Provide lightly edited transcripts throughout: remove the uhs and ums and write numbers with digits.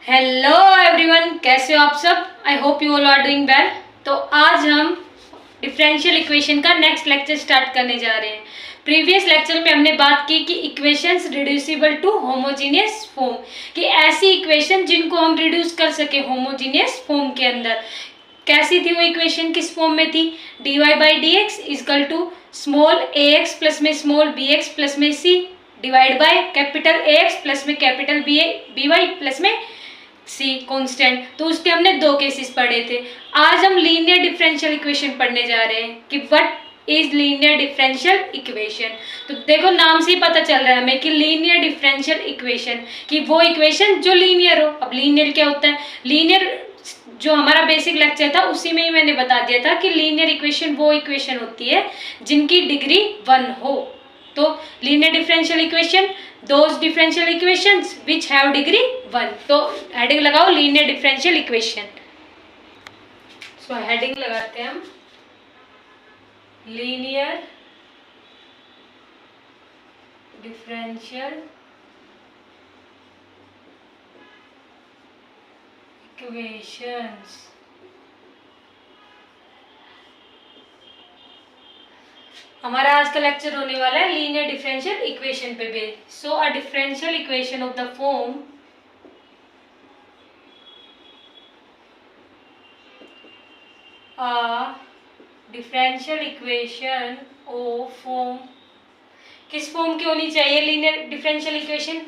Hello everyone, कैसे हो आप सब। I hope you all are doing well. तो आज हम डिफरेंशियल इक्वेशन का नेक्स्ट लेक्चर स्टार्ट करने जा रहे हैं। प्रीवियस लेक्चर में हमने बात की कि equations reducible to homogeneous form, कि ऐसी इक्वेशन जिनको हम रिड्यूस कर सके होमोजीनियस फॉर्म के अंदर। कैसी थी वो इक्वेशन, किस फॉर्म में थी? dy by D X is equal to small A X plus में स्मॉल बी एक्स प्लस में C divide by capital A X plus में कैपिटल बी वाई प्लस में सी कांस्टेंट। तो उसके हमने दो केसेस पढ़े थे। आज हम लीनियर डिफरेंशियल इक्वेशन पढ़ने जा रहे हैं कि what is linear differential equation. तो देखो नाम से ही पता चल रहा है हमें कि लीनियर डिफरेंशियल इक्वेशन, कि वो इक्वेशन जो लीनियर हो। अब लीनियर क्या होता है? लीनियर जो हमारा बेसिक लेक्चर था उसी में ही मैंने बता दिया था कि लीनियर इक्वेशन वो इक्वेशन होती है जिनकी डिग्री 1 हो। तो linear differential equation, those differential equations which have degree 1। तो हेडिंग लगाओ linear differential equation. So heading लगाते हैं हम लीनियर डिफरेंशियल इक्वेशंस। हमारा आज का लेक्चर होने वाला है लीनियर डिफरेंशियल इक्वेशन पे based. So a differential equation of the form differential equation of form, किस फॉर्म की होनी चाहिए लीनियर डिफरेंशियल इक्वेशन?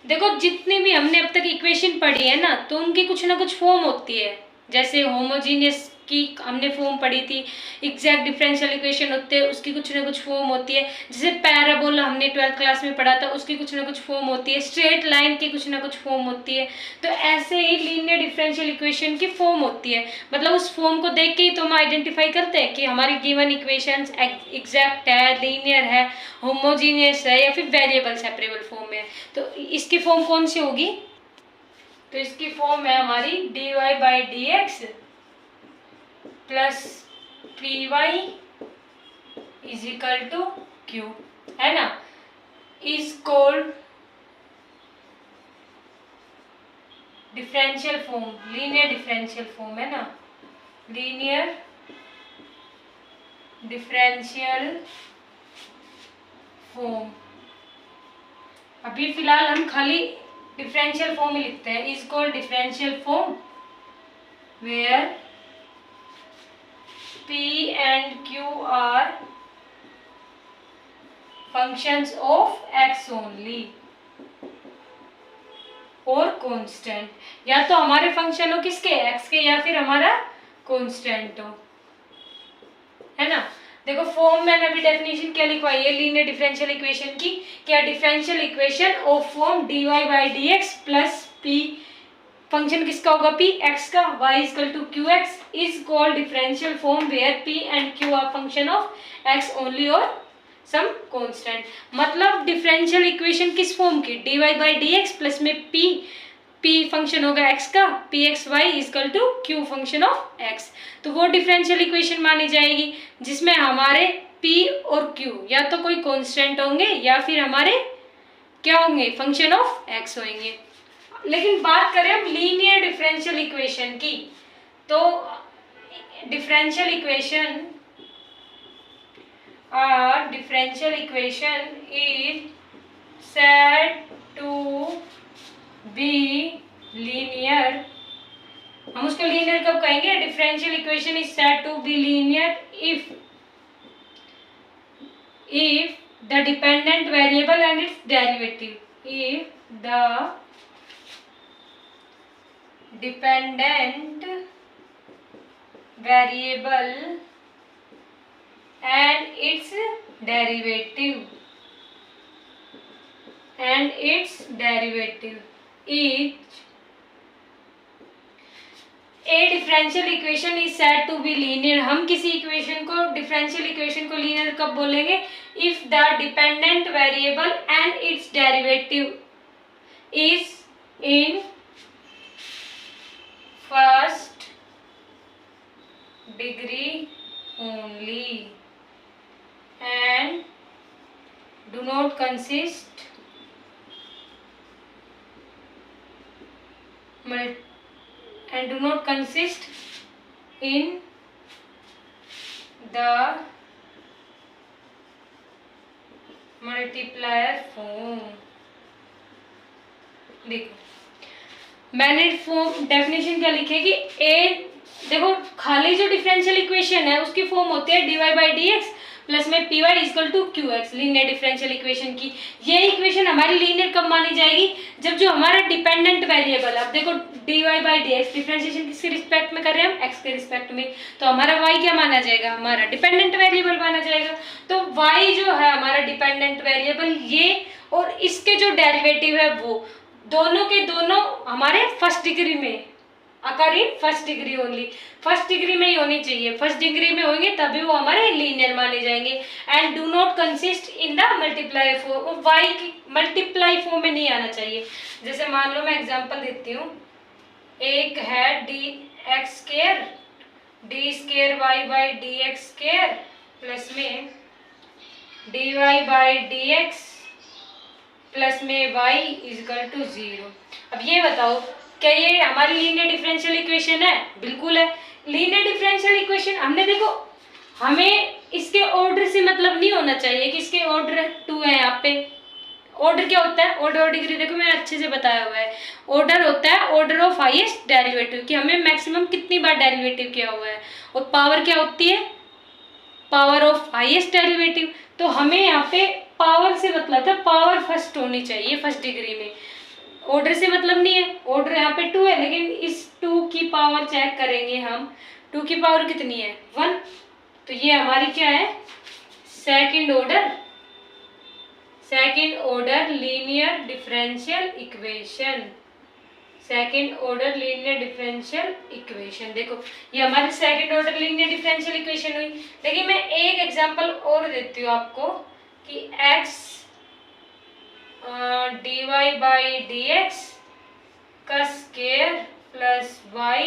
देखो जितनी भी हमने अब तक इक्वेशन पढ़ी है ना, तो उनकी कुछ ना कुछ फॉर्म होती है। जैसे होमोजीनियस की हमने फॉर्म पढ़ी थी, एग्जैक्ट डिफरेंशियल इक्वेशन होते हैं उसकी कुछ ना कुछ फॉर्म होती है। जैसे पैराबोला हमने 12th क्लास में पढ़ा था, उसकी कुछ ना कुछ फॉर्म होती है। स्ट्रेट लाइन की कुछ ना कुछ फॉर्म होती है। तो ऐसे ही लीनियर डिफरेंशियल इक्वेशन की फॉर्म होती है। मतलब उस फॉर्म को देख के ही तो हम आइडेंटिफाई करते हैं कि हमारी गिवन इक्वेशंस एग्जैक्ट है, लीनियर है, होमोजीनियस है या फिर वेरिएबल सेपरेबल फॉर्म में है। तो इसकी फॉर्म कौन सी होगी? तो इसकी फॉर्म है हमारी dy by D x plus P Y is equal to Q, है ना। Is called differential form, linear differential form, है ना। Linear differential form. अभी फिलहाल हम खाली डिफरेंशियल फॉर्म ही लिखते हैं। Is called differential form where P and Q are functions of x only और कांस्टेंट। या तो हमारे फंक्शन हो किसके, x के, या फिर हमारा कांस्टेंट हो, है ना। देखो फॉर्म मैंने अभी डेफिनेशन क्या लिखवाई है लीनियर डिफरेंशियल इक्वेशन की, क्या differential equation of form dy by D x plus P, function किसका होगा p x का, y equal to Q X, is called differential form where p and q are function of x only और some constant. मतलब differential equation किस form की, dy by D x plus में p function होगा x का, P x Y equal to q function of x। तो वो differential equation मानी जाएगी जिसमें हमारे p और q या तो कोई कांस्टेंट होंगे या फिर हमारे क्या होंगे, फंक्शन ऑफ x होंगे। लेकिन बात करें हम लीनियर डिफरेंशियल इक्वेशन की, तो differential equation is said to be linear. हम उसको लीनियर कब कहेंगे? Differential equation is said to be linear if the dependent variable and its derivative, if the dependent variable and its derivative is a differential equation is said to be linear। हम किसी equation को, differential equation को linear कब बोलेंगे? if the dependent variable and its derivative is in first degree only and do not consist and do not consist in the multiplier form। देखो मैंने form definition क्या लिखी है कि ए, देखो खाली जो डिफरेंशियल इक्वेशन है उसकी फॉर्म होती है dy by D x plus में P Y is equal to Q X, linear differential equation की। ये इक्वेशन हमारी लीनियर कब मानी जाएगी? जब जो हमारा डिपेंडेंट वेरिएबल, अब देखो dy by D x differentiation किसके रिस्पेक्ट में कर रहे हैं हम? x के रिस्पेक्ट में, तो हमारा y क्या माना जाएगा? हमारा डिपेंडेंट वेरिएबल माना जाएगा। तो y जो है हमारा डिपेंडेंट वेरिएबल, ये और इसके जो डेरिवेटिव है वो दोनों के दोनों हमारे फर्स्ट डिग्री में occur in first degree only, first degree में ही होनी चाहिए। फर्स्ट डिग्री में होंगे तभी वो हमारे लीनियर माने जाएंगे। And do not consist in the multiply form, Y की मल्टीप्लाई फॉर्म में नहीं आना चाहिए। जैसे मान लो मैं एग्जांपल देती हूँ, एक है D X square D square Y by D X square plus में D Y by D x plus में y इजकल टू 0। अब ये बताओ क्या ये हमारी लीनियर डिफरेंशियल इक्वेशन है? बिल्कुल है। लीनियर डिफरेंशियल इक्वेशन हमने देखो, हमें इसके ऑर्डर से मतलब नहीं होना चाहिए कि इसके ऑर्डर 2 है। यहाँ पे ऑर्डर क्या होता है? ऑर्डर और डिग्री देखो मैंने अच्छे से बताया हुआ है। ऑर्डर होता है ऑर्डर ऑफ हाईएस्ट डेरिवेटिव, कि हमें मैक्सिमम कितनी बार डेरिवेटिव किया हुआ है, और पावर क्या होती है? Power of highest derivative. तो हमें यहाँ पे पावर से मतलब है, पावर फर्स्ट होनी चाहिए फर्स्ट डिग्री में, ऑर्डर से मतलब नहीं है। ऑर्डर यहाँ पे 2 है, लेकिन इस 2 की पावर चेक करेंगे हम, 2 की पावर कितनी है? 1। तो ये हमारी क्या है? Second order linear differential equation. Second order linear differential equation, देखो ये हमारी second order linear differential equation हुई। देखिए मैं एक एग्जांपल और देती हूँ आपको कि x dy by D X का square plus y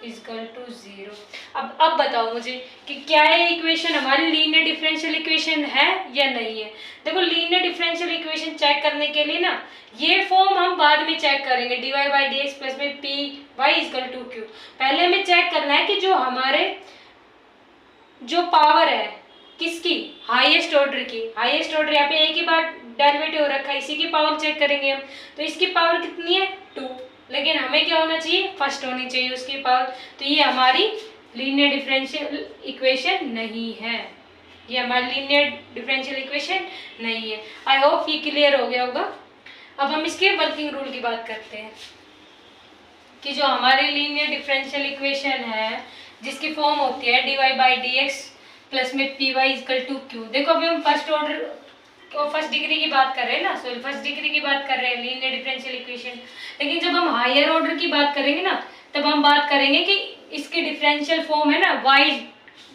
is equal to 0। अब बताओ मुझे कि क्या ये इक्वेशन हमारी लीनियर डिफरेंशियल इक्वेशन है या नहीं है? देखो लीनियर डिफरेंशियल इक्वेशन चेक करने के लिए ना, ये फॉर्म हम बाद में चेक करेंगे, dy by D x plus में P Y is equal to Q. पहले हमें चेक करना है कि जो हमारे जो पावर है किसकी? हाईएस्ट ऑर्डर की। हाईएस्ट ऑर्डर यहाँ पे एक ही बार डेरिवेटिव हो रखा है, इसी की पावर चेक करेंगे हम। तो इसकी पावर कितनी है? 2, लेकिन हमें क्या होना चाहिए? फर्स्ट होनी चाहिए उसकी पावर। तो ये हमारी लीनियर डिफरेंशियल इक्वेशन नहीं है, ये हमारी लीनियर डिफरेंशियल इक्वेशन नहीं है। आई होप ये क्लियर हो गया होगा। अब हम इसके वर्किंग रूल की बात करते हैं कि जो हमारी लीनियर डिफरेंशियल इक्वेशन है जिसकी फॉर्म होती है dy by D x plus में P Y is equal to Q. देखो अभी हम फर्स्ट ऑर्डर और फर्स्ट डिग्री की बात कर रहे हैं ना, सॉरी फर्स्ट डिग्री की बात कर रहे हैं लीनियर डिफरेंशियल इक्वेशन। लेकिन जब हम हायर ऑर्डर की बात करेंगे ना, तब हम बात करेंगे कि इसकी डिफरेंशियल फॉर्म है ना y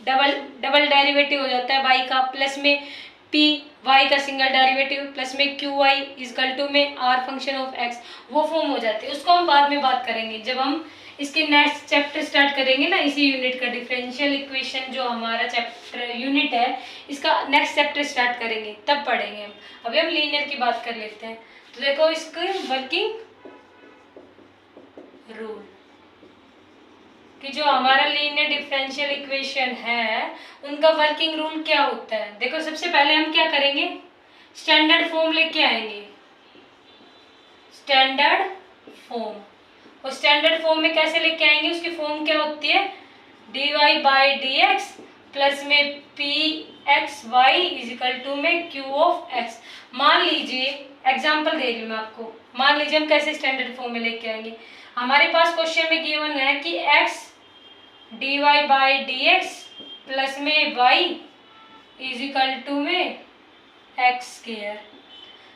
डबल डेरिवेटिव हो जाता है y का, प्लस में p y का सिंगल डेरिवेटिव प्लस में क्यू वाई इजकल टू में r फंक्शन ऑफ x, वो फॉर्म हो जाती है। उसको हम बाद में बात करेंगे जब हम इसके नेक्स्ट चैप्टर स्टार्ट करेंगे ना, इसी यूनिट का डिफरेंशियल इक्वेशन जो हमारा चैप्टर यूनिट है, इसका नेक्स्ट चैप्टर स्टार्ट करेंगे तब पढ़ेंगे हम। अभी हम लीनियर की बात कर लेते हैं। तो देखो इसके वर्किंग रूल कि जो हमारा लीनियर डिफरेंशियल इक्वेशन है उनका वर्किंग रूल क्या होता है। देखो सबसे पहले हम क्या करेंगे? स्टैंडर्ड फॉर्म लेके आएंगे, स्टैंडर्ड फॉर्म। और स्टैंडर्ड फॉर्म में कैसे लेके आएंगे? उसकी फॉर्म क्या होती है? dy by D x plus में P x y is equal to में क्यू ऑफ एक्स। मान लीजिए एग्जाम्पल दे रही हूँ मैं आपको, मान लीजिए हम कैसे स्टैंडर्ड फॉर्म में लेके आएंगे। हमारे पास क्वेश्चन में गिवन है कि x dy by D x plus में y इजिकल टू में एक्स स्क्वायर।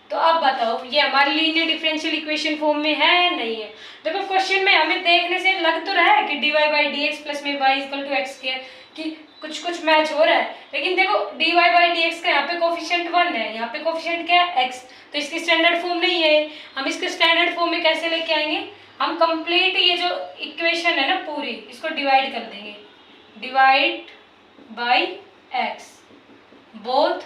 तो अब बताओ ये हमारी लीनियर डिफरेंशियल इक्वेशन फॉर्म में है या नहीं है? देखो क्वेश्चन में हमें देखने से लग तो रहा है कि dy by D x plus में y equal to X square, कि कुछ मैच हो रहा है। लेकिन देखो dy बाई डी एक्स का यहाँ पे कोफिशिएंट 1 है, यहाँ पे कोफिशिएंट क्या है? x। तो इसकी स्टैंडर्ड फॉर्म नहीं है। हम इसके स्टैंडर्ड फॉर्म में कैसे लेके आएंगे? हम कंप्लीट ये जो इक्वेशन है ना पूरी, इसको डिवाइड कर देंगे, divide by x both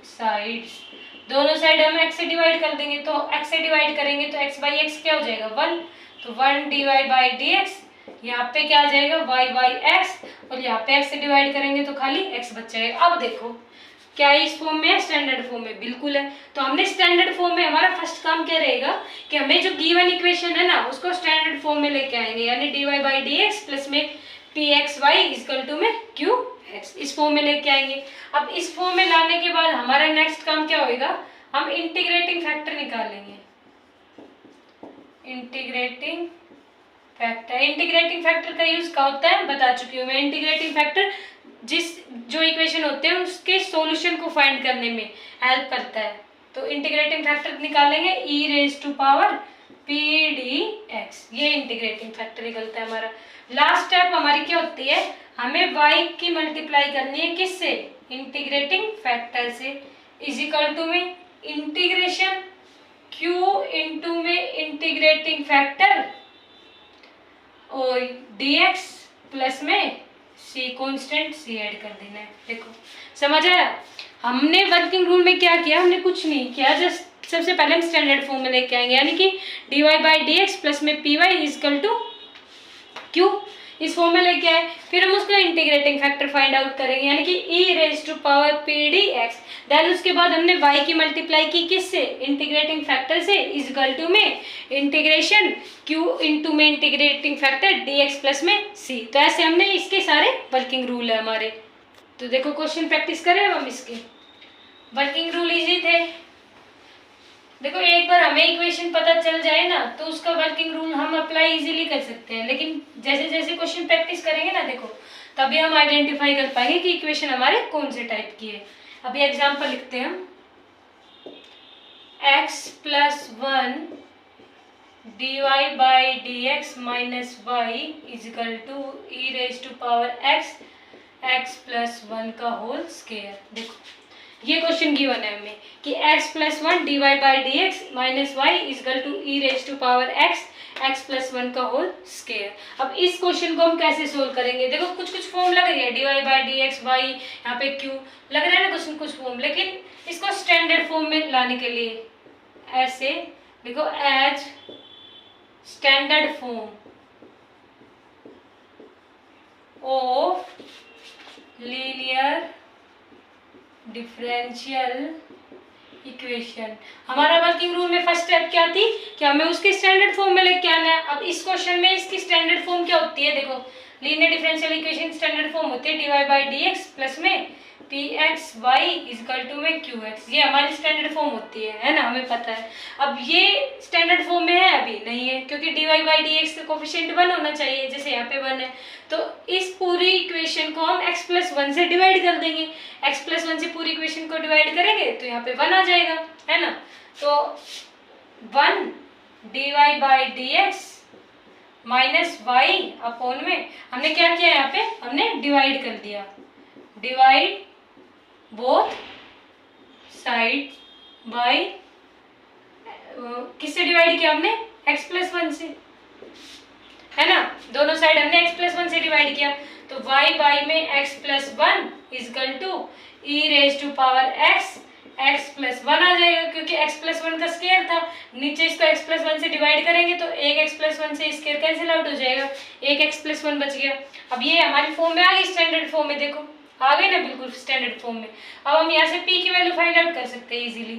sides. दोनों साइड हम x से डिवाइड कर देंगे, तो x से डिवाइड करेंगे तो x बाई एक्स क्या हो जाएगा 1, तो 1 dy बाई डी एक्स, यहाँ पे क्या आ जाएगा y बाई एक्स, और यहाँ पे x से डिवाइड करेंगे तो खाली x बच जाएगा। अब देखो क्या इस फॉर्म में है, स्टैंडर्ड फॉर्म में, बिल्कुल है। तो हमने स्टैंडर्ड फॉर्म में, हमारा फर्स्ट काम क्या रहेगा कि हमें जो गिवन इक्वेशन है ना उसको स्टैंडर्ड फॉर्म में लेके आएंगे, यानी dy by D x plus में pxy इक्वल टू में qx, इस फॉर्म में लेके आएंगे। अब इस फॉर्म में लाने के बाद हमारा नेक्स्ट काम क्या होएगा, हम इंटीग्रेटिंग फैक्टर निकालेंगे। इंटीग्रेटिंग फैक्टर का यूज क्या होता है बता चुकी हूँ मैं। इंटीग्रेटिंग फैक्टर जो इक्वेशन होते हैं उसके सॉल्यूशन को फाइंड करने में हेल्प करता है। तो इंटीग्रेटिंग फैक्टर निकालेंगे e raise to power p dx, ये इंटीग्रेटिंग फैक्टर निकलता है हमारा। लास्ट स्टेप हमारी क्या होती है, हमें y की मल्टीप्लाई करनी है किससे, इंटीग्रेटिंग फैक्टर से, इज इक्वल टू में इंटीग्रेशन q इंटू में इंटीग्रेटिंग फैक्टर और dx प्लस में c कांस्टेंट c ऐड कर देना है। देखो समझ आया, हमने वर्किंग रूल में क्या किया, हमने कुछ नहीं किया, जस्ट सबसे पहले हम स्टैंडर्ड फॉर्म में लेके आएंगे, यानी कि dy by D x plus में py इजकल टू q, इस फॉर्म में लेके आए। फिर हम उसका इंटीग्रेटिंग फैक्टर फाइंड आउट करेंगे, यानी कि e raise to power p dx। Then उसके बाद हमने y की मल्टीप्लाई की किससे, इंटीग्रेटिंग फैक्टर से, इजकल टू में इंटीग्रेशन q इंटू में इंटीग्रेटिंग फैक्टर dx प्लस में c। तो ऐसे हमने इसके सारे वर्किंग रूल है हमारे। तो देखो क्वेश्चन प्रैक्टिस करें हम इसके। वर्किंग रूल इजी थे। देखो एक बार हमें इक्वेशन पता चल जाए ना तो उसका वर्किंग रूल हम अप्लाई इजीली कर सकते हैं, लेकिन जैसे जैसे क्वेश्चन प्रैक्टिस करेंगे ना देखो तभी हम आइडेंटिफाई कर पाएंगे कि इक्वेशन हमारे कौन से टाइप की है। अभी एग्जांपल लिखते हैं हम, x plus 1 dy by D X minus Y is equal to E raise to power x plus 1 का होल स्क्वायर। देखो ये क्वेश्चन गिवन है हमें कि x plus 1 dy by D X minus Y is equal to E raise to power x plus 1 का whole square. अब इस question को हम कैसे सोल्व करेंगे, देखो कुछ कुछ फॉर्म लग रही है, dy by D X Y, यहाँ पे q लग रहा है ना कुछ फॉर्म, लेकिन इसको स्टैंडर्ड फॉर्म में लाने के लिए ऐसे देखो, as standard form of linear differential equation. हमारा वर्किंग रूल में फर्स्ट स्टेप क्या थी कि हमें उसके स्टैंडर्ड फॉर्म में लेके आना है। अब इस क्वेश्चन में इसकी स्टैंडर्ड फॉर्म क्या होती है, देखो linear differential equation standard form होती है dy by D x plus में pxy इजकल टू में qx, ये हमारी स्टैंडर्ड फॉर्म होती है ना, हमें पता है। अब ये स्टैंडर्ड फॉर्म में है अभी नहीं है, क्योंकि dy बाई डी एक्स का कोफिशिएंट 1 होना चाहिए, जैसे यहाँ पे 1 है। तो इस पूरी इक्वेशन को हम x प्लस 1 से डिवाइड कर देंगे, x प्लस 1 से पूरी इक्वेशन को डिवाइड करेंगे तो यहाँ पे 1 आ जाएगा, है ना। तो 1 dy by D X minus Y upon में हमने क्या किया, यहाँ पे हमने डिवाइड कर दिया, डिवाइड बोथ साइड बाई, किससे डिवाइड किया हमने, x प्लस 1 से, है ना, दोनों साइड हमने x प्लस 1 से डिवाइड किया। तो y बाई में x plus 1 is equal to E raise to power x plus 1 आ जाएगा, क्योंकि x प्लस 1 का स्क्वायर था, नीचे इसको x प्लस 1 से डिवाइड करेंगे तो एक x प्लस 1 से स्क्वायर कैंसिल आउट हो जाएगा, एक x प्लस 1 बच गया। अब ये हमारी फॉर्म में आ गई, स्टैंडर्ड फॉर्म में, देखो आ गई ना बिल्कुल स्टैंडर्ड फॉर्म में। अब हम यहाँ से p की वैल्यू फाइंड आउट कर सकते हैं इजीली।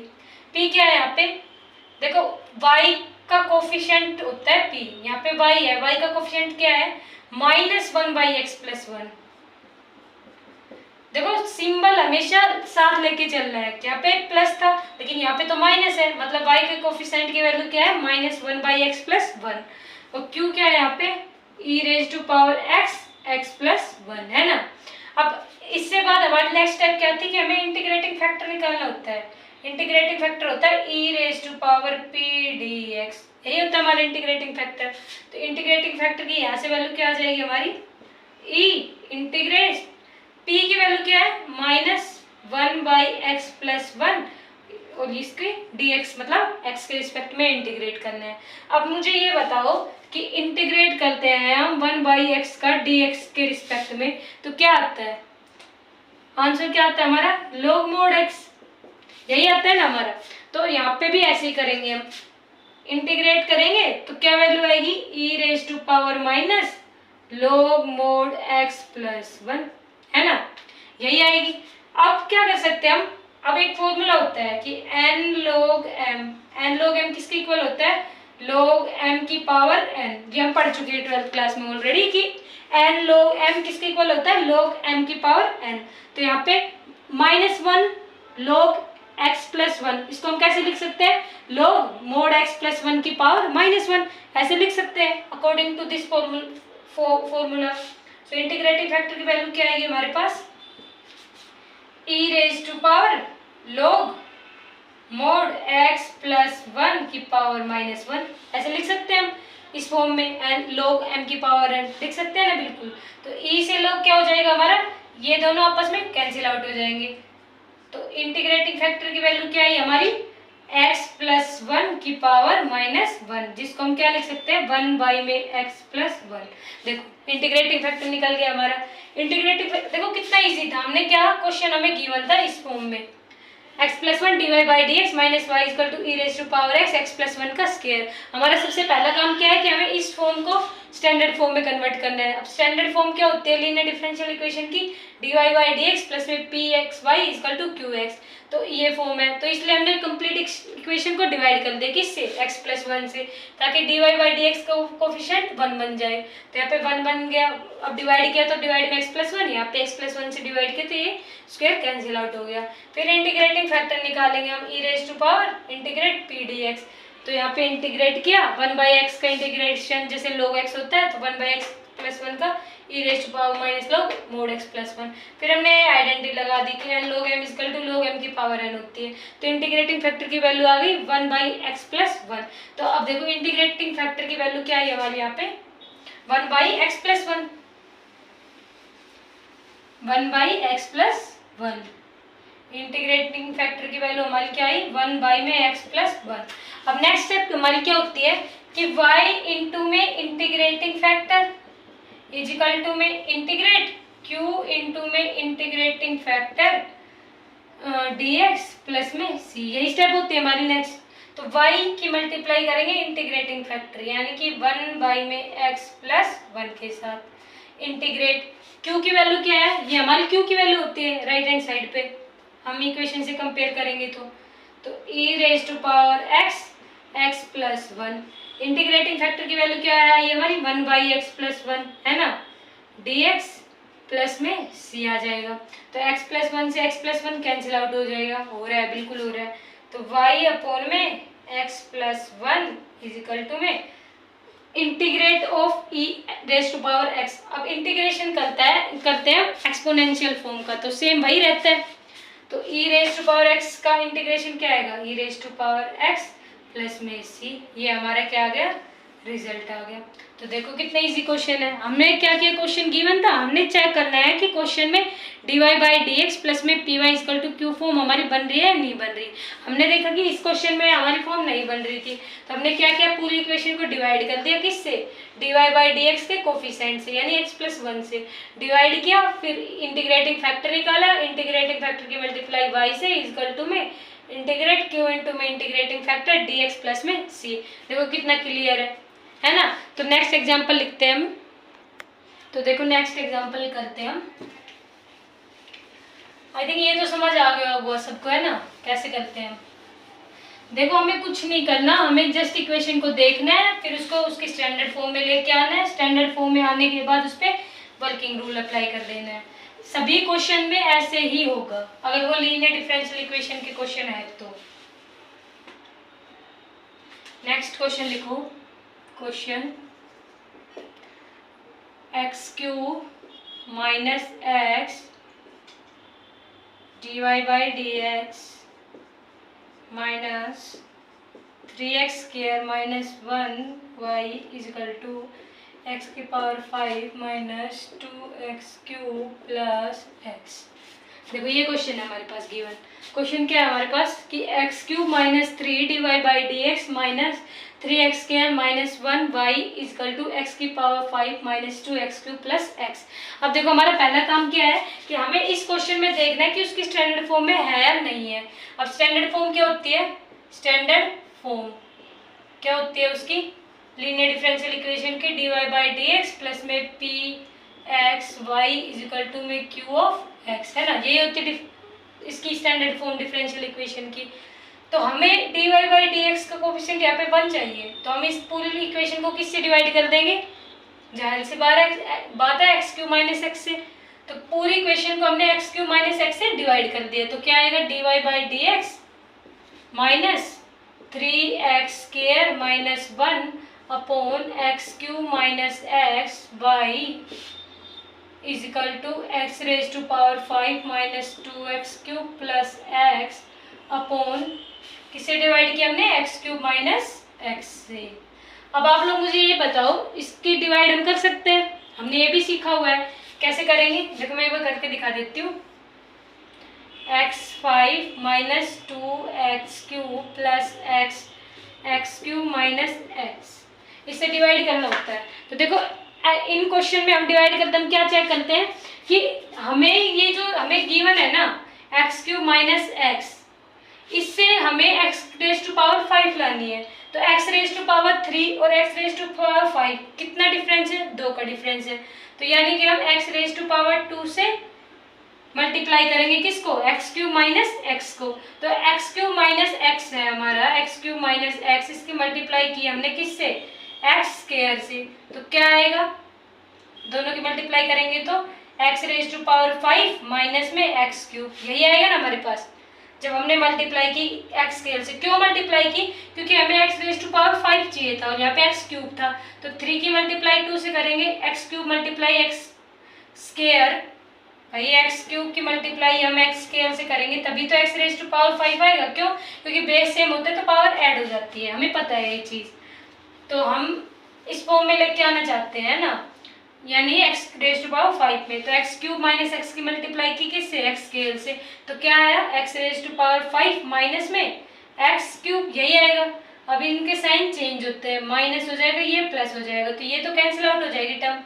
p क्या है यहाँ पे, देखो y का कोफिशिएंट होता है p, यहाँ पे y है, y का कोफिशिएंट क्या है माइनस 1 बाई एक्स प्लस 1। देखो सिंबल हमेशा साथ लेके चलना है, यहाँ पे प्लस था लेकिन यहाँ पे तो माइनस है, मतलब y के कोफिशिएंट की वैल्यू क्या है माइनस 1 बाई एक्स प्लस 1, और q क्या है यहाँ पे e raise to power x plus 1, है ना। अब इससे बाद हमारी नेक्स्ट स्टेप क्या थी कि हमें इंटीग्रेटिंग फैक्टर निकालना होता है। इंटीग्रेटिंग फैक्टर होता है e raise to power p dx, यही होता है हमारा इंटीग्रेटिंग फैक्टर। तो इंटीग्रेटिंग फैक्टर की यहाँ से वैल्यू क्या आ जाएगी हमारी, e इंटीग्रेट p की वैल्यू क्या है माइनस 1 बाई एक्स प्लस 1, और इसके dx मतलब x के रिस्पेक्ट में इंटीग्रेट करना है। अब मुझे ये बताओ कि इंटीग्रेट करते हैं हम 1 बाई एक्स का dx के रिस्पेक्ट में तो क्या आता है, आंसर क्या आता है हमारा log mod x, यही आता है ना हमारा। तो यहाँ पे भी ऐसे ही करेंगे, हम इंटीग्रेट करेंगे तो क्या वैल्यू आएगी, e raise to power minus log mod x plus 1, है ना, यही आएगी। अब क्या कर सकते हैं हम, अब एक फॉर्मूला होता है कि n log m किसके इक्वल होता है, log m की पावर n, ये हम पढ़ चुके हैं 12th क्लास में ऑलरेडी कि n log m किसके इक्वल होता है, log m की पावर n। तो यहाँ पे -1 log x प्लस 1, इसको हम कैसे लिख सकते हैं, log mod x प्लस 1 की पावर -1, ऐसे लिख सकते हैं according to this formula. So integrating factor की वैल्यू क्या आएगी हमारे पास, e raise to power log mod x plus 1 की पावर -1, ऐसे लिख सकते हैं हम इस फॉर्म में, एंड log m की पावर n लिख सकते हैं ना, बिल्कुल। तो e से log क्या हो जाएगा हमारा, ये दोनों आपस में कैंसिल आउट हो जाएंगे। तो इंटीग्रेटिंग फैक्टर की वैल्यू क्या आई हमारी, x प्लस 1 की पावर -1, जिसको हम क्या लिख सकते हैं, 1 में x प्लस 1। देखो इंटीग्रेटिंग फैक्टर निकल गया हमारा। इंटीग्रेटिंग देखो कितना इजी था, हमने क्या क्वेश्चन हमें गिवन था इस फॉर्म में, x plus 1 dy by D X minus Y equal to E raise to power x plus 1 का स्क्वायर। हमारा सबसे पहला काम क्या है कि हमें इस फॉर्म को स्टैंडर्ड फॉर्म में कन्वर्ट करना है। अब स्टैंडर्ड फॉर्म क्या होती है लीनियर डिफरेंशियल इक्वेशन की, dy by D x plus में P x Y equal to Q x, तो ये फॉर्म है। तो इसलिए हमने कंप्लीट इक्वेशन को डिवाइड कर दिया किससे, x प्लस 1 से, ताकि dy बाई डी एक्स का कोफिशिएंट 1 बन जाए। तो यहाँ पे 1 बन गया, अब डिवाइड किया तो डिवाइड में x प्लस 1, यहाँ पे x प्लस 1 से डिवाइड किया तो ये स्क्वायर कैंसिल आउट हो गया। फिर इंटीग्रेटिंग फैक्टर निकालेंगे हम, e raise to power integrate P d x, तो यहाँ पे इंटीग्रेट किया 1/x का इंटीग्रेशन जैसे log x होता है, तो 1/x प्लस 1 का e raise to power minus log mod x plus 1। फिर हमने आइडेंटिटी लगा दी कि n log m equal to log m की पावर n होती है। तो इंटीग्रेटिंग फैक्टर की वैल्यू आ गई 1/x प्लस 1। तो अब देखो इंटीग्रेटिंग फैक्टर की वैल्यू क्या है हमारे यहाँ पे, 1/x plus 1, 1/x plus 1। Integrating factor की वैल्यू हमारी क्या आई, 1 में x प्लस 1। अब नेक्स्ट स्टेप हमारी क्या होती है कि y इंटू में इंटीग्रेटिंग फैक्टर इजिकल टू में इंटीग्रेट q इंटू में इंटीग्रेटिंग फैक्टर dx प्लस में c, यही स्टेप होती है हमारी नेक्स्ट। तो y की मल्टीप्लाई करेंगे इंटीग्रेटिंग फैक्टर यानी कि 1 में x प्लस 1 के साथ इंटीग्रेट, q की वैल्यू क्या है, ये हमारी q की वैल्यू होती है राइट हैंड साइड पे, हम इक्वेशन से कंपेयर करेंगे तो e raise to power x plus 1। Integrating factor की वैल्यू क्या है, ये हमारी 1/x प्लस 1 है ना, dx प्लस में c आ जाएगा। तो x प्लस 1 से x प्लस 1 कैंसिल आउट हो जाएगा, हो रहा है, बिल्कुल हो रहा है। तो y अपॉन में x प्लस 1 इजिकल टू में integrate of e raise to power x। अब इंटीग्रेशन करते हैं एक्सपोनेंशियल फॉर्म का, तो सेम वही रहता है। तो e raise to power x का इंटीग्रेशन क्या आएगा, e raise to power x plus में c, ये हमारा क्या आ गया, रिजल्ट आ गया। तो देखो कितना इजी क्वेश्चन है। हमने क्या किया, क्वेश्चन गिवन था, हमने चेक करना है कि क्वेश्चन में dy by D x plus में P y equal to Q form हमारी बन रही है नहीं बन रही। हमने देखा कि इस क्वेश्चन में हमारी फॉर्म नहीं बन रही थी, तो हमने क्या किया, पूरी इक्वेशन को डिवाइड कर दिया किससे, dy बाई डी एक्स के कोफिशिएंट से यानी x प्लस 1 से डिवाइड किया, फिर इंटीग्रेटिंग फैक्टर निकाला, इंटीग्रेटिंग फैक्टर की मल्टीप्लाई y से इक्वल टू में इंटीग्रेट q इंटू में इंटीग्रेटिंग फैक्टर dx प्लस में c। देखो कितना क्लियर है ना। तो नेक्स्ट एग्जांपल लिखते हैं हम, तो देखो नेक्स्ट एग्जांपल करते हैं हम। आई थिंक ये तो समझ आ गया होगा सबको, है ना, कैसे करते हैं। देखो हमें कुछ नहीं करना, हमें जस्ट इक्वेशन को देखना है, फिर उसको उसके स्टैंडर्ड फॉर्म में लेके आना है। स्टैंडर्ड फॉर्म में आने के बाद उस पर वर्किंग रूल अप्लाई कर देना है। सभी क्वेश्चन में ऐसे ही होगा अगर वो लीनियर डिफरेंशियल इक्वेशन के क्वेश्चन है तो। नेक्स्ट क्वेश्चन लिखो, question x³ minus x dy by D X minus 3x² minus 1y is equal to x की power 5 minus 2x³ plus x। देखो ये क्वेश्चन है हमारे पास गिवन। क्वेश्चन क्या है हमारे पास कि x³ minus 3 dy by D X minus 3x² minus 1y is equal to x की power 5 minus 2x³ plus x। अब देखो हमारा पहला काम क्या है कि हमें इस क्वेश्चन में देखना है कि उसकी स्टैंडर्ड फॉर्म में है या नहीं है। अब स्टैंडर्ड फॉर्म क्या होती है? स्टैंडर्ड फॉर्म क्या होती है उसकी? लीनियर डिफरेंशियल इक्वेशन की dy/dx प्लस में pxy इजकल टू में q ऑफ x, है ना। यही होती है इसकी स्टैंडर्ड फॉर्म डिफरेंशियल इक्वेशन की। तो हमें dy/dx का कोफिशिएंट यहाँ पे 1 चाहिए, तो हम इस पूरी इक्वेशन को किससे डिवाइड कर देंगे? जाहिर सी बात है x³ माइनस x से। तो पूरी इक्वेशन को हमने x³ माइनस x से डिवाइड कर दिया, तो क्या आएगा? dy/dx minus 3x² minus 1 upon x³ minus x y is equal to x raise to power 5 minus 2x³ plus x upon किसे डिवाइड किया हमने? x³ माइनस x से। अब आप लोग मुझे ये बताओ, इसकी डिवाइड हम कर सकते हैं? हमने ये भी सीखा हुआ है, कैसे करेंगे? देखो मैं एक बार करके दिखा देती हूँ। x5 minus 2x³ plus x³ minus x, इससे डिवाइड करना होता है। तो देखो इन क्वेश्चन में हम डिवाइड करते हम क्या चेक करते हैं कि हमें ये जो हमें गिवन है ना x³ माइनस x, इससे हमें x रेज टू पावर 5 लानी है। तो x रेज टू पावर 3 और x रेज टू पावर 5 कितना डिफरेंस है? 2 का डिफरेंस है। तो यानी कि हम x रेज टू पावर 2 से मल्टीप्लाई करेंगे किसको? x³ माइनस x को। तो x³ माइनस x है हमारा, x³ माइनस x, इसकी मल्टीप्लाई की हमने किससे? x² से। तो क्या आएगा? दोनों की मल्टीप्लाई करेंगे तो x raise to power 5 minus में x³, यही आएगा ना हमारे पास जब हमने मल्टीप्लाई की x² से। क्यों मल्टीप्लाई की? क्योंकि हमें x रेज टू पावर 5 चाहिए था और यहाँ पे x³ था। तो 3 की मल्टीप्लाई 2 से करेंगे, x³ मल्टीप्लाई x², भाई x³ की मल्टीप्लाई हम x² से करेंगे तभी तो x रेज टू पावर 5 आएगा। क्यों? क्योंकि बेस सेम होता है तो पावर ऐड हो जाती है, हमें पता है ये चीज़। तो हम इस फॉर्म में लेके आना चाहते हैं ना, यानी x रेज टू पावर 5 में। तो x³ माइनस x की मल्टीप्लाई की किससे? x² से। तो क्या आया? x raise to power 5 minus में x³, यही आएगा। अब इनके साइन चेंज होते हैं, माइनस हो जाएगा ये, प्लस हो जाएगा, तो ये तो कैंसिल आउट हो जाएगी टर्म।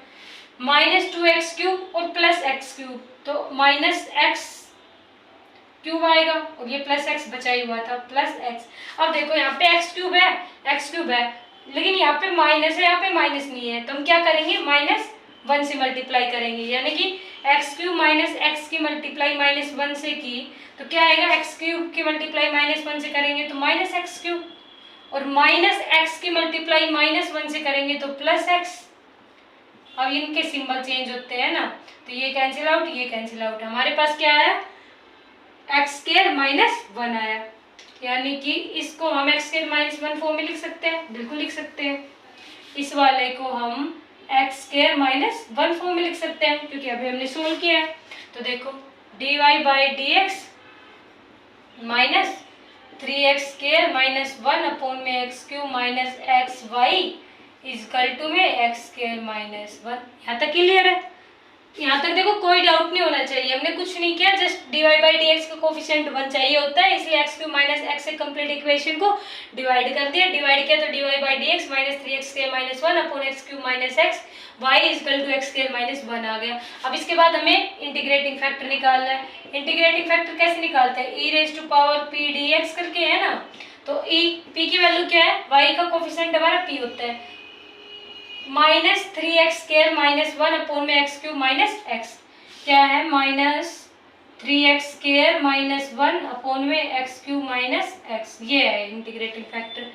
माइनस 2x³ और प्लस x³, तो माइनस x³ आएगा और ये प्लस x बचा ही हुआ था, प्लस x। अब देखो यहाँ पे x³ है लेकिन यहाँ पे माइनस है, यहाँ पे माइनस नहीं है, तो हम क्या करेंगे? -1 से मल्टीप्लाई करेंगे, यानी कि x³ माइनस x की मल्टीप्लाई -1 से की तो क्या आएगा? x³ की मल्टीप्लाई -1 से करेंगे तो माइनस x³ और माइनस x की मल्टीप्लाई -1 से करेंगे तो प्लस x। अब इनके सिंबल चेंज होते हैं ना, तो ये कैंसिल आउट, ये कैंसिल आउट, हमारे पास क्या आया? x² माइनस 1 आया। यानी कि इसको हम x² माइनस 1 फॉर्म में लिख सकते हैं, बिल्कुल लिख सकते हैं। इस वाले को हम x² माइनस 1 फॉर्म में लिख सकते हैं क्योंकि अभी हमने सोल्व किया है। तो देखो dy/dx minus 3x² minus 1 upon में x³ minus xy is equal to में x² माइनस 1। यहाँ तक क्लियर है? यहाँ तक देखो कोई डाउट नहीं होना चाहिए, हमने कुछ नहीं किया, जस्ट dy/dx का कोफिशिएंट 1 चाहिए होता है, इसलिए x³ माइनस x से कंप्लीट इक्वेशन को डिवाइड कर दिया। डिवाइड किया तो dy/dx minus 3x² minus 1 upon x³ minus x y is equal to x² minus 1 आ गया। अब इसके बाद हमें इंटीग्रेटिंग फैक्टर निकालना है। इंटीग्रेटिंग फैक्टर कैसे निकालते हैं? e raise to power p dx करके, है ना। तो p की वैल्यू क्या है? y का कोफिशिएंट हमारा p होता है, माइनस 3x² माइनस 1 अपॉन में x³ माइनस x, क्या है? माइनस 3x² माइनस 1 अपॉन में x³ माइनस x, ये है इंटीग्रेटिंग फैक्टर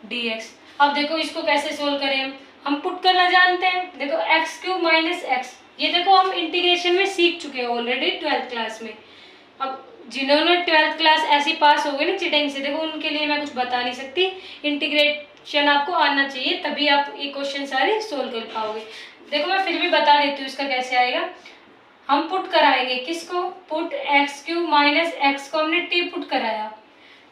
dx। अब देखो इसको कैसे सोल्व करें? हम पुट करना जानते हैं। देखो x³ माइनस x, ये देखो हम इंटीग्रेशन में सीख चुके हैं ऑलरेडी 12th क्लास में। अब जिन्होंने 12th क्लास ऐसी पास हो गई ना चिटिंग से, देखो उनके लिए मैं कुछ बता नहीं सकती, इंटीग्रेशन आपको आना चाहिए तभी आप ये क्वेश्चन सारे सोल्व कर पाओगे। देखो मैं फिर भी बता देती हूँ इसका कैसे आएगा। हम पुट कराएंगे किसको? पुट x³ माइनस x को हमने t पुट कराया,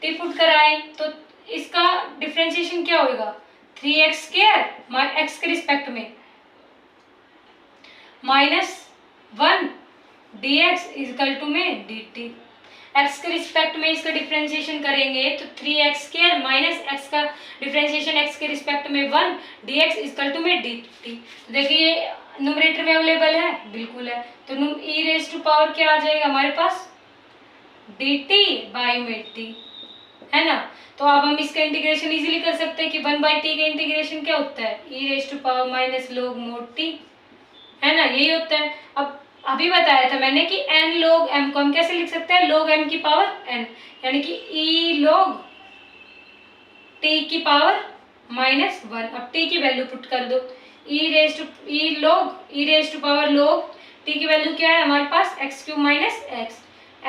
t पुट कराए तो इसका डिफरेंशिएशन क्या होगा? 3x² x के रिस्पेक्ट में माइनस 1 dx इजकल टू में dt। एक्स के रिस्पेक्ट में इसका डिफ्रेंशिएशन करेंगे तो 3x² माइनस एक्स का डिफ्रेंशिएशन एक्स के रिस्पेक्ट में 1 dx इक्वल टू में dt। तो देखिए ये न्यूमरेटर में अवेलेबल है, बिल्कुल है, तो e रेज टू पावर क्या आ जाएगा हमारे पास, dt बाई में t, है ना। तो अब हम इसका इंटीग्रेशन इजीली कर सकते हैं कि 1/t का इंटीग्रेशन क्या होता है, e raise to power minus log mod t, है ना, यही होता है। अब अभी बताया था मैंने कि n log m को हम कैसे लिख सकते हैं, log m की पावर n, यानी कि e log t की पावर -1। अब t की वैल्यू पुट कर दो, e raise to power log t की वैल्यू क्या है हमारे पास, x³ minus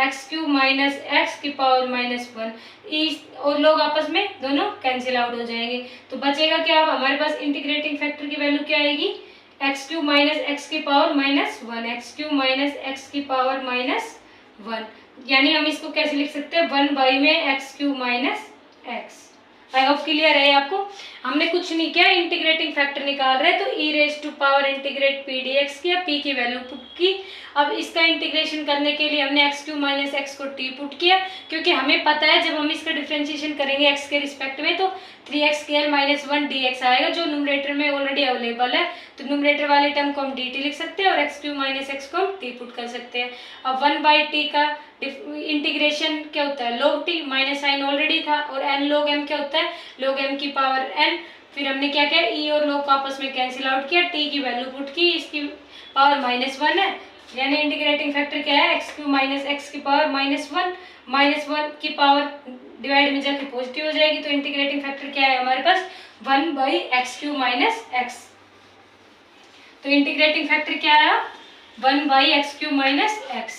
x³ minus x की पावर -1, e और log आपस में दोनों कैंसिल आउट हो जाएंगे। तो बचेगा क्या, अब हमारे पास इंटीग्रेटिंग फैक्टर की वैल्यू क्या आएगी, x³ माइनस x की पावर -1, x³ माइनस x की पावर -1, यानी हम इसको कैसे लिख सकते हैं, 1 में x³ minus x। I hope clear है आपको। हमने कुछ नहीं किया, इंटीग्रेटिंग फैक्टर निकाल रहे हैं, तो e raise to power integrate p dx किया, p की वैल्यू पुट की। अब इसका इंटीग्रेशन करने के लिए हमने x³ माइनस x को t पुट किया, क्योंकि हमें पता है जब हम इसका डिफरेंशिएशन करेंगे x के रिस्पेक्ट में तो 3x² माइनस 1 dx आएगा, जो न्यूमरेटर में ऑलरेडी अवेलेबल है। तो न्यूमरेटर वाले टर्म को हम dt लिख सकते हैं और x³ माइनस x को हम t पुट कर सकते हैं। अब 1/t का इंटीग्रेशन क्या होता है, log t, minus sign already था, और n log m क्या होता है, log m की पावर n। फिर हमने क्या किया, e और log को आपस में कैंसिल आउट किया, t की वैल्यू पुट की, इसकी पावर -1 है, यानी इंटीग्रेटिंग फैक्टर क्या है, x³ माइनस x की पावर -1 की पावर डिवाइड में जाके पॉजिटिव हो जाएगी, तो इंटीग्रेटिंग फैक्टर क्या है हमारे पास, 1/x³ माइनस x। तो इंटीग्रेटिंग फैक्टर क्या आया, 1/x³ minus x,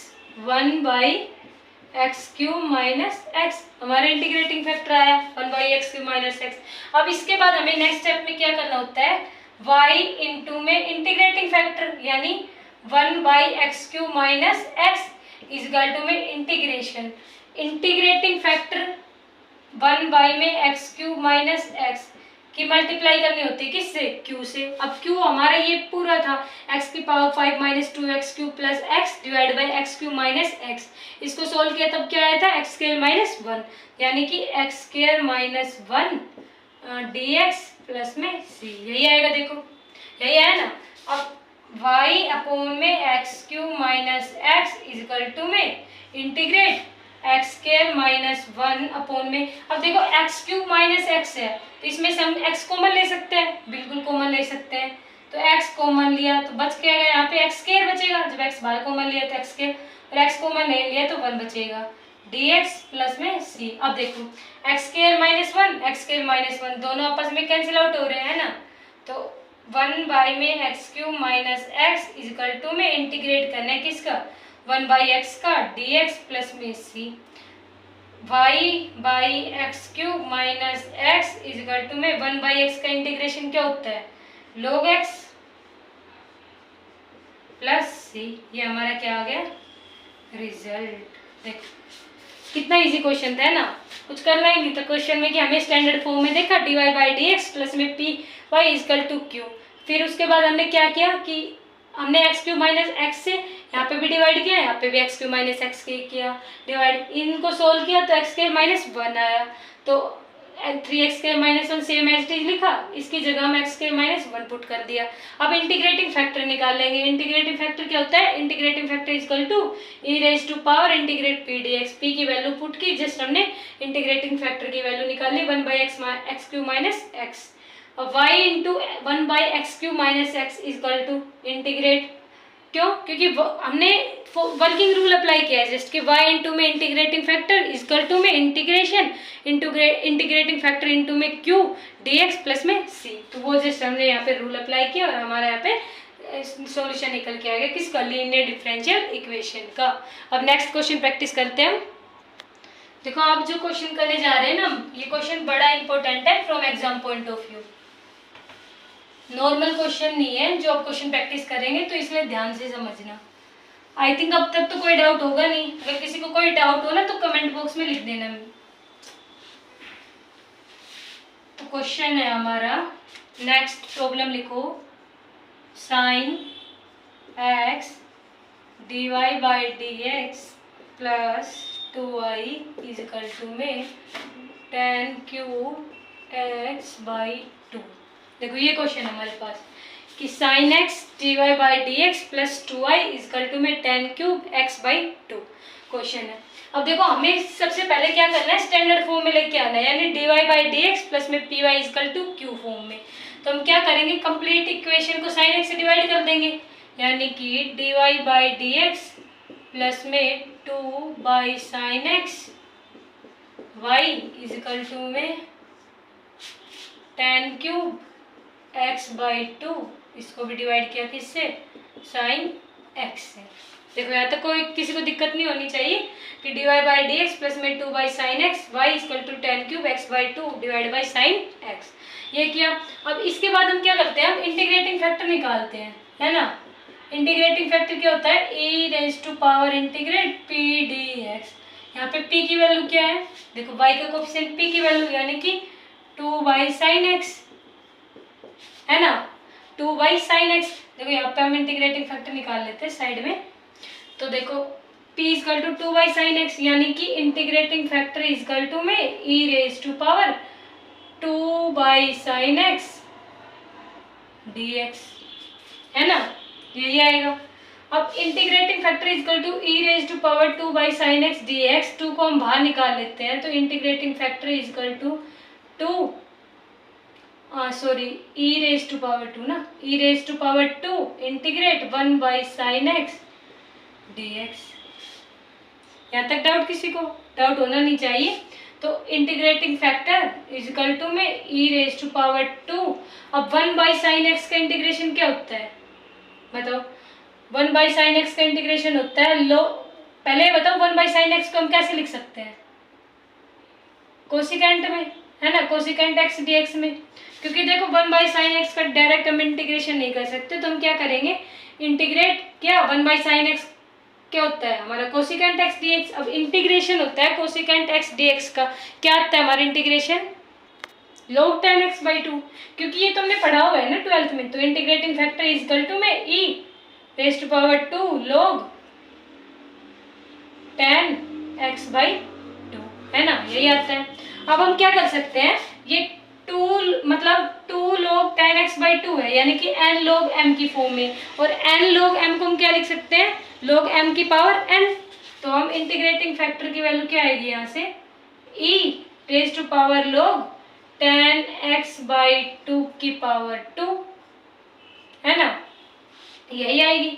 1/x³ minus x हमारा इंटीग्रेटिंग फैक्टर आया, 1/x³ माइनस x। अब इसके बाद हमें नेक्स्ट स्टेप में क्या करना होता है, y इंटू में इंटीग्रेटिंग फैक्टर, यानी 1/x³ minus x is equal to में इंटीग्रेटिंग फैक्टर 1 में x³ माइनस x की मल्टीप्लाई करनी होती है, किससे, q से। अब q हमारा ये पूरा था, x की power 5 minus 2x³ plus x divide by x³ minus x। इसको सोल्व किया तब क्या आया था, x² माइनस 1, यानी कि x² माइनस 1 dx प्लस में c, यही आएगा, देखो यही है ना। अब y अपोन में x³ minus x is equal to में इंटीग्रेट x² माइनस 1 अपोन में, अब देखो x³ माइनस x है तो इसमें से हम x कॉमन ले सकते हैं, बिल्कुल कॉमन ले सकते हैं, तो x कॉमन लिया तो बच क्या गया, यहाँ पे x² बचेगा, जब x बाहर कॉमन लिया तो x² और x कॉमन नहीं लिया तो 1 बचेगा, dx प्लस में c। अब देखो x² माइनस 1 x² माइनस 1 दोनों आपस में कैंसिल आउट हो रहे हैं ना, तो 1 में x³ minus x is equal to में इंटीग्रेट करना है किसका, 1/x का dx प्लस में c, y/x³ minus x is equal to में 1/x का इंटीग्रेशन क्या होता है, log x प्लस c। ये हमारा क्या आ गया रिजल्ट। देखो कितना इजी क्वेश्चन था ना, कुछ करना ही नहीं था क्वेश्चन में कि हमें स्टैंडर्ड फॉर्म में देखा dy/dx प्लस में py इजकल टू q। फिर उसके बाद हमने क्या किया कि हमने x³ माइनस x से यहाँ पे भी डिवाइड किया, यहाँ पे भी x³ माइनस x किया डिवाइड, इनको सोल्व किया तो x² माइनस 1 आया, तो 3x² minus 1 same as it is लिखा, इसकी जगह हम x² माइनस 1 पुट कर दिया। अब इंटीग्रेटिंग फैक्टर निकाल लेंगे, इंटीग्रेटिंग फैक्टर क्या होता है, integrating factor equal to e raise to power integrate p dx, p की वैल्यू पुट की, जस्ट हमने इंटीग्रेटिंग फैक्टर की वैल्यू निकाली 1/x³ माइनस x। और y into 1/x³ minus x is equal to integrate, क्यों, क्योंकि हमने वर्किंग रूल अप्लाई किया है जस्ट कि y इंटू में इंटीग्रेटिंग फैक्टर इजकल टू में इंटीग्रेशन इंटीग्रेटिंग फैक्टर इंटू में q dx प्लस में c, तो वो जस्ट हमने यहाँ पे रूल अप्लाई किया और हमारा यहाँ पे सॉल्यूशन निकल के आ गया किसका, लीनियर डिफरेंशियल इक्वेशन का। अब नेक्स्ट क्वेश्चन प्रैक्टिस करते हैं हम। देखो आप जो क्वेश्चन करने जा रहे हैं ना, ये क्वेश्चन बड़ा इंपॉर्टेंट है from exam point of view, normal question नहीं है जो आप क्वेश्चन प्रैक्टिस करेंगे, तो इसलिए ध्यान से समझना। आई थिंक अब तक तो कोई डाउट होगा नहीं, अगर किसी को कोई डाउट हो ना तो कमेंट बॉक्स में लिख देना। तो क्वेश्चन है हमारा, नेक्स्ट प्रॉब्लम लिखो, sin x dy/dx plus 2i is equal to में tan क्यूब x बाई 2। देखो ये क्वेश्चन है हमारे पास कि sin x dy by D x plus 2i is equal to में tan cube x by 2 question है। अब देखो हमें सबसे पहले क्या करना है, स्टैंडर्ड फॉर्म में लेके आना है, यानी dy by D x plus में py is equal to q form में। तो हम क्या करेंगे, कंप्लीट इक्वेशन को sin x से डिवाइड कर देंगे, यानी कि dy by D x plus में 2 by sine x y is equal to में tan क्यूब x बाई 2, इसको भी डिवाइड किया किससे, साइन x से। देखो यहाँ तक कोई किसी को दिक्कत नहीं होनी चाहिए कि dy by D x plus में 2 by sine x Y equal to tan cube x by 2 divide by sine x। ये किया। अब इसके बाद हम क्या करते हैं, हम इंटीग्रेटिंग फैक्टर निकालते हैं, है ना। इंटीग्रेटिंग फैक्टर क्या होता है, e raise to power integrate p dx। यहाँ पे p की वैल्यू क्या है, देखो y का कोफिशिएंट p की वैल्यू यानी कि 2 बाई साइन x, है ना, 2 बाई साइन x। देखो यहाँ पे हम इंटीग्रेटिंग फैक्टर निकाल लेते हैं साइड में। तो देखो p is equal to 2 by sine x, यानी कि इंटीग्रेटिंग फैक्टर इजकल टू में e raise to power 2 by sine x dx, है ना, यही आएगा। अब integrating factor is equal to e raise to power 2 by sine x dx, 2 को हम बाहर निकाल लेते हैं, तो integrating factor is equal to 2 e raise to power 2 ना, e raise to power 2 integrate 1 by sine x dx। यहाँ तक डाउट किसी को, डाउट होना नहीं चाहिए। तो इंटीग्रेटिंग फैक्टर इजकल टू में e रेज टू पावर 2। अब 1 बाई साइन एक्स का इंटीग्रेशन क्या होता है, बताओ। 1 बाई साइन एक्स का इंटीग्रेशन होता है, लो पहले बताओ 1 बाई साइन एक्स को हम कैसे लिख सकते हैं, कोसिकेंट में, है ना, कोसिकेंट एक्स dx में। क्योंकि देखो 1 बाई साइन एक्स का डायरेक्ट हम इंटीग्रेशन नहीं कर सकते, तो हम क्या करेंगे, इंटीग्रेट क्या 1 बाई साइन एक्स क्या होता है हमारा कोसिकेंट एक्स dx। अब इंटीग्रेशन होता है कोसिकेंट एक्स dx का, क्या आता है हमारा integration, log tan x by 2, क्योंकि ये तो हमने पढ़ा हुआ है ना 12th में। तो इंटीग्रेटिंग फैक्टर इजकल टू में e raise to power 2 log tan x by 2, है ना, यही आता है। अब हम क्या कर सकते हैं, ये 2 log tan x बाई 2 है, यानी कि n log m की फॉर्म में, और n log m को हम क्या लिख सकते हैं, log m की पावर n। तो हम इंटीग्रेटिंग फैक्टर की वैल्यू क्या आएगी यहाँ से, e raise to power log tan x by 2 की पावर 2, है ना, यही आएगी।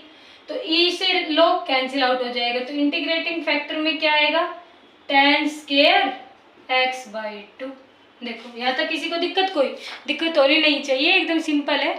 तो e से log कैंसिल आउट हो जाएगा, तो इंटीग्रेटिंग फैक्टर में क्या आएगा, tan स्क्वायर x बाई 2। देखो यहाँ तक किसी को कोई दिक्कत होनी नहीं चाहिए, एकदम सिंपल है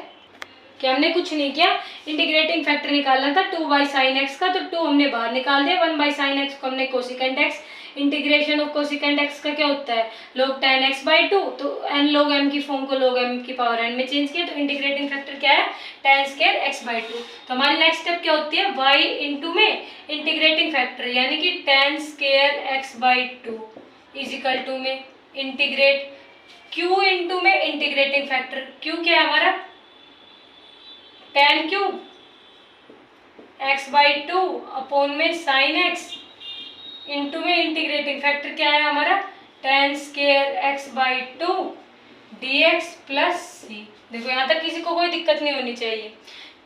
कि हमने कुछ नहीं किया, इंटीग्रेटिंग फैक्टर निकालना था 2 बाई साइन एक्स का, तो 2 हमने बाहर निकाल दिया, 1 बाई साइन एक्स को हमने cosecant x, integration of cosecant x का क्या होता है, log tan x बाई 2, तो n log m की फॉर्म को log m की पावर n में चेंज किया, तो इंटीग्रेटिंग फैक्टर क्या है, tan स्क्वायर x बाई 2। तो हमारी नेक्स्ट स्टेप क्या होती है, y इंटू में इंटीग्रेटिंग फैक्टर, यानी कि tan square x by 2 is equal to में इंटीग्रेट q इंटू में इंटीग्रेटिंग फैक्टर, q क्या है हमारा, tan cube x by 2 upon में साइन x इंटू में इंटीग्रेटिंग फैक्टर क्या है हमारा, tan square x by 2 dx plus c। देखो यहाँ तक किसी को कोई दिक्कत नहीं होनी चाहिए,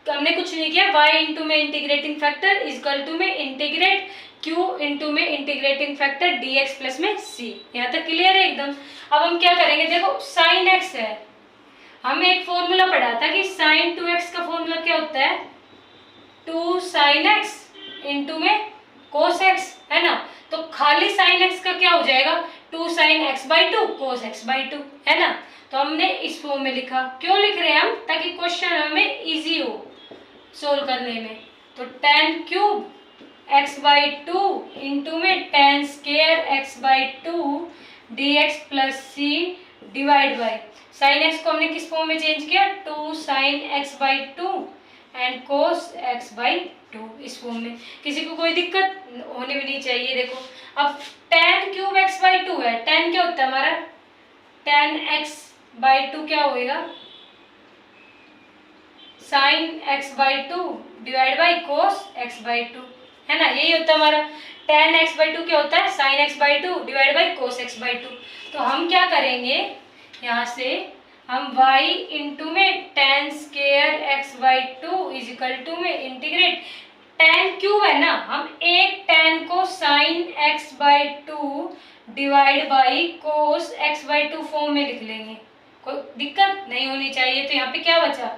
तो हमने कुछ नहीं किया, y इंटू में इंटीग्रेटिंग फैक्टर इजकल टू में इंटीग्रेट q इंटू में इंटीग्रेटिंग फैक्टर dx प्लस में c। यहाँ तक क्लियर है एकदम। अब हम क्या करेंगे, देखो साइन x है, हमें एक फॉर्मूला पढ़ा था कि साइन 2x का फॉर्मूला क्या होता है, 2 साइन x इंटू में कोस x, है ना। तो खाली साइन x का क्या हो जाएगा, 2 sine x by 2 cos x by 2, है ना। तो हमने इस फॉर्म में लिखा, क्यों लिख रहे हैं हम, ताकि क्वेश्चन हमें इजी हो सोल्व करने में। तो tan cube x by 2 into में tan square x by 2 dx plus c divide by sine x को हमने किस फॉर्म में चेंज किया, 2 sine x by 2 and cos x by 2, इस फॉर्म में। किसी को कोई दिक्कत होनी भी नहीं चाहिए। देखो अब tan क्यूब x बाई 2 है, tan क्या होता है हमारा, tan x बाई 2 क्या होएगा, sine x by 2 divide by cos x by 2, है ना, यही होता है हमारा। tan x/2 क्या होता है, sin x/2 divide by cos x/2। तो हम क्या करेंगे, यहाँ से हम y इंटू में tan square x/2 is equal to में इंटीग्रेट tan क्यूब है ना, हम एक tan को sin x/2 divide by cos x/2 form में लिख लेंगे, कोई दिक्कत नहीं होनी चाहिए। तो यहाँ पे क्या बचा,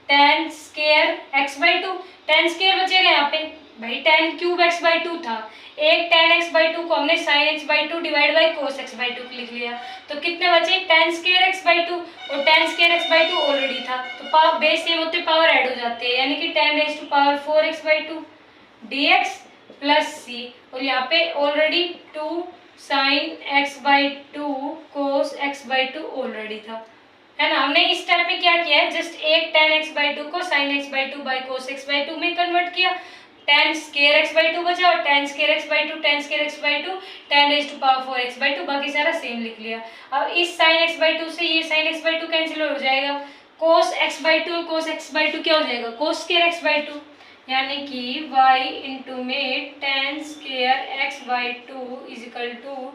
tan square x/2, tan square बचेगा यहाँ पे, भाई tan क्यूब x/2 था, एक tan x/2 को हमने sin x/2 divide by cos x/2 लिख लिया, तो कितने बचे tan स्केयर x/2, और tan स्केयर x/2 ऑलरेडी था, तो पावर बेस सेम होते पावर ऐड हो जाते हैं, यानी कि tan raise to power 4 x/2 dx plus c, और यहाँ पे already 2 sin x/2 cos x/2 already था, है ना। हमने इस स्टेप में क्या किया है, जस्ट एक tan x/2 को sin x/2 by cos x/2 में कन्वर्ट किया, tan स्केयर x/2 बचा, और tan square x/2 tan square x/2 tan raise to power 4 x/2, बाकी सारा सेम लिख लिया। अब इस sin x/2 से ये sin x/2 कैंसिल हो जाएगा, cos x/2 और cos x/2 क्या हो जाएगा, cos स्केयर x/2, यानी कि y इंटू में tan square x/2 is equal to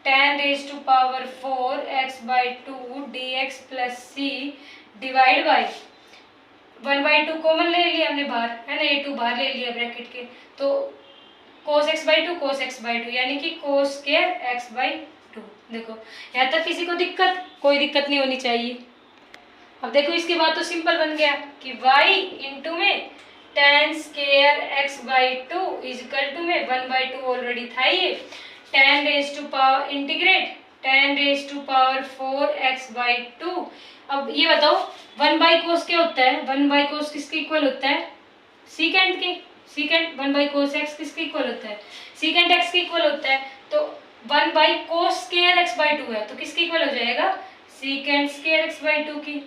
tan raise to power 4 x/2 dx plus c divide by 1/2 common ले लिया हमने बाहर, है ना, ये 2 बाहर ले लिया ब्रैकेट के, तो cos x/2 यानी कि cos स्केयर x/2। देखो यहाँ तक किसी को दिक्कत, कोई दिक्कत नहीं होनी चाहिए। अब देखो इसके बाद तो सिंपल बन गया कि y इंटू में tan square x/2 is equal to में 1/2 ऑलरेडी था ये, tan raise to power integrate tan raise to power 4 x/2। अब ये बताओ 1/cos क्या होता है, 1/cos किसके इक्वल होता है, सीकेंट के, सीकेंट 1/cos x किसके इक्वल होता है, सीकेंट x के इक्वल होता है, तो 1/cos स्केयर x/2 है, तो किसके इक्वल हो जाएगा, सीकेंट स्केयर x/2 की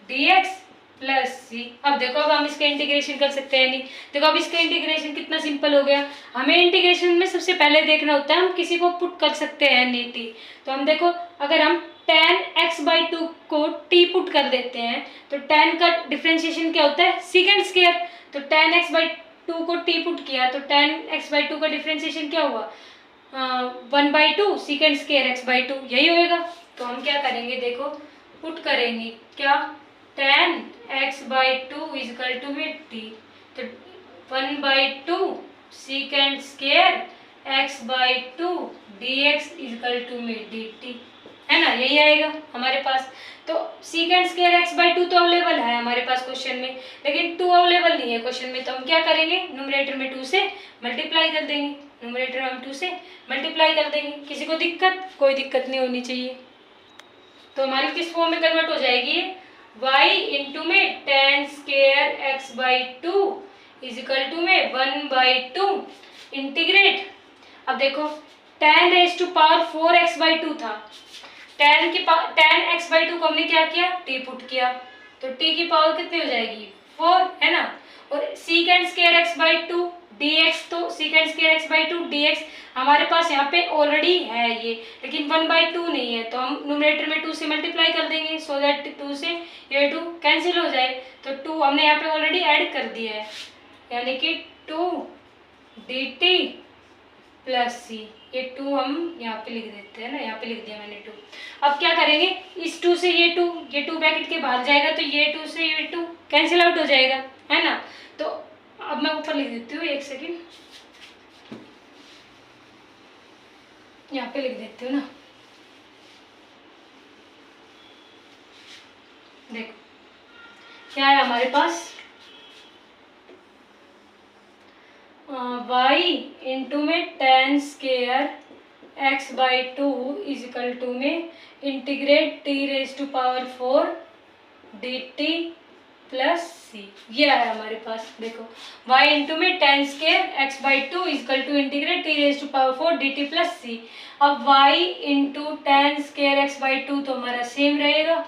dx प्लस सी। अब देखो अब हम इसका इंटीग्रेशन कर सकते हैं नहीं, देखो अब इसका इंटीग्रेशन कितना सिंपल हो गया। हमें इंटीग्रेशन में सबसे पहले देखना होता है हम किसी को पुट कर सकते हैं नीटी, तो हम देखो अगर हम tan x/2 को t पुट कर देते हैं तो tan का डिफरेंशिएशन क्या होता है, सीकेंट स्केयर, तो tan x/2 को t पुट किया तो tan x/2 का डिफरेंशिएशन क्या हुआ, 1/2 सीकेंट स्केयर x/2, यही होएगा। तो हम क्या करेंगे, देखो पुट करेंगे क्या, tan x/2 इजिकल टू में t, तो 1/2 secant square x/2 dx is equal to में dt, है ना, यही आएगा हमारे पास। तो सीकेंट स्केयर x/2 तो अवेलेबल है हमारे पास क्वेश्चन में, लेकिन 2 अवेलेबल नहीं है क्वेश्चन में, तो हम क्या करेंगे, न्यूमरेटर में 2 से मल्टीप्लाई कर देंगे, न्यूमरेटर में हम 2 से मल्टीप्लाई कर देंगे। किसी को दिक्कत, कोई दिक्कत नहीं होनी चाहिए। तो हमारी किस फॉर्म में कन्वर्ट हो जाएगी, y इंटू में tan square x/2 is equal to में 1/2 इंटीग्रेट, अब देखो tan raise to power 4 x/2 था, tan x/2 को हमने क्या किया, t पुट किया, तो t की पावर कितनी हो जाएगी 4, है ना, और सीकेंट स्केयर x/2 dx, तो सीकेंट स्केयर x/2 dx हमारे पास यहाँ पे ऑलरेडी है ये, लेकिन 1/2 नहीं है, तो हम न्यूमरेटर में 2 से मल्टीप्लाई कर देंगे सो दैट 2 से ये 2 कैंसिल हो जाए, तो 2 हमने यहाँ पे ऑलरेडी ऐड कर दिया है, यानी कि 2 dt प्लस सी, ये 2 हम यहाँ पे लिख देते हैं ना, यहाँ पे लिख दिया मैंने 2। अब क्या करेंगे, इस 2 से ये 2 ब्रैकेट के बाहर जाएगा, तो ये 2 से ये 2 कैंसिल आउट हो जाएगा, है ना। तो अब मैं ऊपर लिख देती हूँ, एक सेकेंड यहाँ पे लिख देती हूँ ना, देखो क्या है हमारे पास, y इंटू में tan square x/2 is equal to में integrate t raise to power 4 dt plus c, ये आया हमारे पास। देखो y इंटू में tan square x/2 is equal to integrate t raise to power 4 dt plus c. अब y into tan square x/2 तो हमारा सेम रहेगा,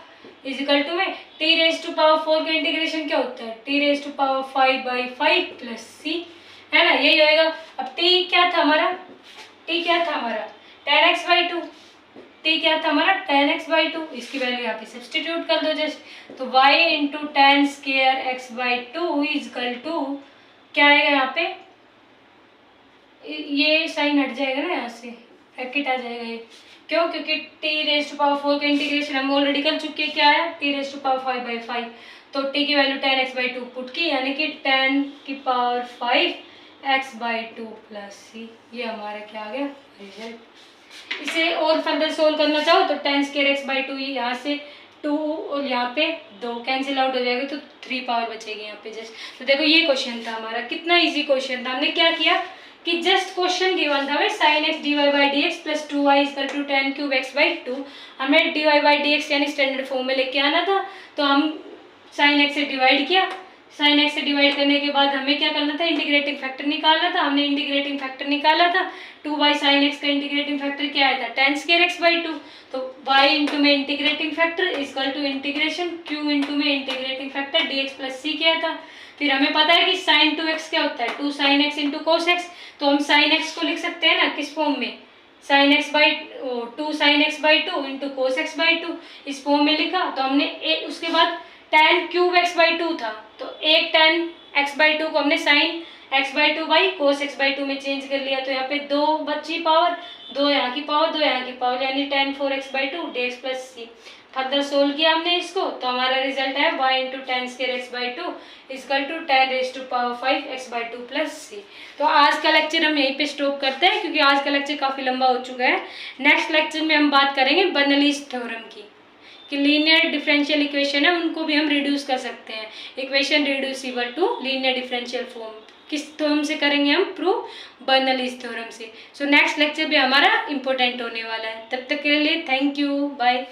इजिकल टू में t रेज टू पावर 4 का इंटीग्रेशन क्या होता है, t raise to power 5/5 plus c, है ना, यही होएगा। अब t क्या था हमारा, t क्या था हमारा tan x/2, t क्या था हमारा tan x/2, इसकी वैल्यू यहाँ पे सब्सटीट्यूट कर दो जस्ट, तो y into tan square x/2 is equal to क्या आएगा यहाँ पे ये साइन हट जाएगा ना यहाँ से, ब्रैकेट आ जाएगा ये। क्यों? क्योंकि t⁴ का इंटीग्रेशन हम ऑलरेडी कर चुके हैं। क्या है? t⁵ तो t की वैल्यू 10x/2 पुट की, यानी कि 10⁵x/2 प्लस c। ये हमारा क्या आ गया? रिजल्ट। इसे और फर्दर सोल्व करना चाहो तो 10⁻x/2 यहाँ से 2 और यहाँ पे 2 कैंसिल आउट हो जाएगा तो 3 पावर बचेगी यहाँ पे जस्ट। तो देखो ये क्वेश्चन था हमारा, कितना इजी क्वेश्चन था। हमने क्या किया कि जस्ट क्वेश्चन गिवन था हमें sin x dy/dx plus 2y = 10⁵x/2। हमें dy/dx यानी स्टैंडर्ड फॉर्म में लेके आना था, तो हम sin x से डिवाइड किया। sin x से डिवाइड करने के बाद हमें क्या करना था? इंटीग्रेटिंग फैक्टर निकालना था। हमने इंटीग्रेटिंग फैक्टर निकाला था। 2y/sin x का इंटीग्रेटिंग फैक्टर क्या आया था? 10⁻x/2। तो y इंटू में integrating factor equal to integration q into में integrating factor dx plus c किया था। फिर हमें पता है कि sin 2x क्या होता है? 2sin x into cos x। तो हम sin x को लिख सकते हैं ना किस फॉर्म में? sin x/2 into cos x/2 इस फॉर्म में लिखा। तो हमने उसके बाद tan⁵x/2 था, तो एक tan x/2 को हमने sin x/2 by cos x/2 में चेंज कर लिया। तो यहाँ पे 2 बची पावर, 2 यहाँ की पावर, 2 यहाँ की पावर, यानी tan⁴x/2 dx plus c। Further solve किया हमने इसको, तो हमारा रिजल्ट है y into 10⁻x/2 equal to 10⁵x/2 plus c। तो आज का लेक्चर हम यहीं पे स्टॉप करते हैं, क्योंकि आज का लेक्चर काफ़ी लंबा हो चुका है। नेक्स्ट लेक्चर में हम बात करेंगे बर्नौलीज़ थ्योरम की, कि लीनियर डिफरेंशियल इक्वेशन है उनको भी हम रिड्यूस कर सकते हैं। Equation reducible to linear differential form किस थ्योरम से करेंगे हम? प्रूव बर्नौलीज़ थ्योरम से। सो नेक्स्ट लेक्चर भी हमारा इंपॉर्टेंट होने वाला है। तब तक के लिए थैंक यू, बाय।